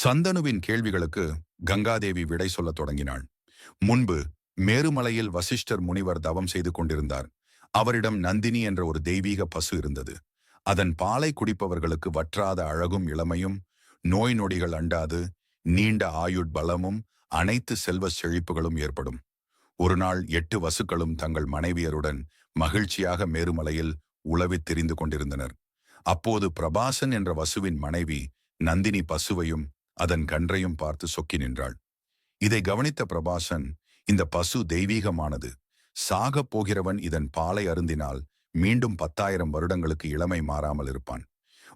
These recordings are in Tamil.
சந்தனுவின் கேள்விகளுக்கு கங்காதேவி விடை சொல்லத் தொடங்கினாள். முன்பு மேருமலையில் வசிஷ்டர் முனிவர் தவம் செய்து கொண்டிருந்தார். அவரிடம் நந்தினி என்ற ஒரு தெய்வீக பசு இருந்தது. அதன் பாலை குடிப்பவர்களுக்கு வற்றாத அழகும் இளமையும், நோய் நொடிகள் அண்டாது நீண்ட ஆயுட்பலமும், அனைத்து செல்வ செழிப்புகளும் ஏற்படும். ஒரு நாள் 8 வசுக்களும் தங்கள் மனைவியருடன் மகிழ்ச்சியாக மேருமலையில் உலவித் திரிந்து கொண்டிருந்தனர். அப்போது பிரபாசன் என்ற வசுவின் மனைவி நந்தினி பசுவையும் அதன் கன்றையும் பார்த்து சொக்கி நின்றாள். இதை கவனித்த பிரபாசன், இந்த பசு தெய்வீகமானது. சாகப் போகிறவன் இதன் பாலை அருந்தினால் மீண்டும் 10,000 வருடங்களுக்கு இளமை மாறாமல் இருப்பான்.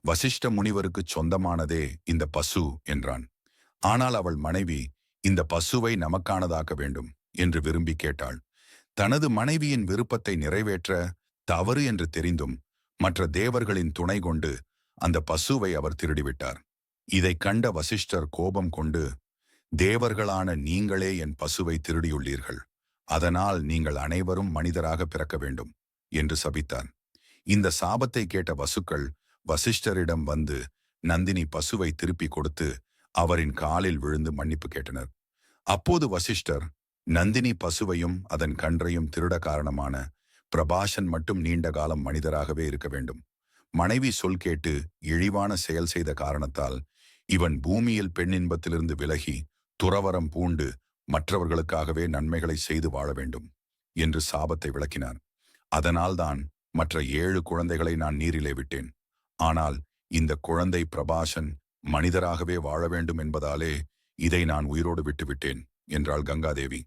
வசிஷ்ட முனிவருக்கு சொந்தமானதே இந்த பசு என்றான். ஆனால் அவள் மனைவி, இந்த பசுவை நமக்கானதாக்க வேண்டும் என்று விரும்பி கேட்டாள். தனது மனைவியின் விருப்பத்தை நிறைவேற்ற தவறு என்று தெரிந்தும் மற்ற தேவர்களின் துணை கொண்டு அந்த பசுவை அவர் திருடிவிட்டார். இதைக் கண்ட வசிஷ்டர் கோபம் கொண்டு, தேவர்களான நீங்களே என் பசுவை திருடியுள்ளீர்கள். அதனால் நீங்கள் அனைவரும் மனிதராக பிறக்க வேண்டும் என்று சபித்தார். இந்த சாபத்தை கேட்ட வசுக்கள் வசிஷ்டரிடம் வந்து நந்தினி பசுவை திருப்பி கொடுத்து அவரின் காலில் விழுந்து மன்னிப்பு கேட்டனர். அப்போது வசிஷ்டர், நந்தினி பசுவையும் அதன் கன்றையும் திருட காரணமான பிரபாசன் மட்டும் நீண்ட காலம் மனிதராகவே இருக்க வேண்டும். மனைவி சொல் கேட்டு இழிவான செயல் செய்த காரணத்தால் இவன் பூமியில் பெண்ணின்பத்திலிருந்து விலகி துறவரம் பூண்டு மற்றவர்களுக்காகவே நன்மைகளை செய்து வாழ வேண்டும் என்று சாபத்தை விளக்கினார். அதனால்தான் மற்ற 7 குழந்தைகளை நான் நீரிலே விட்டேன். ஆனால் இந்த குழந்தை பிரபாசன் மனிதராகவே வாழ வேண்டும் என்பதாலே இதை நான் உயிரோடு விட்டுவிட்டேன் என்றாள் கங்காதேவி.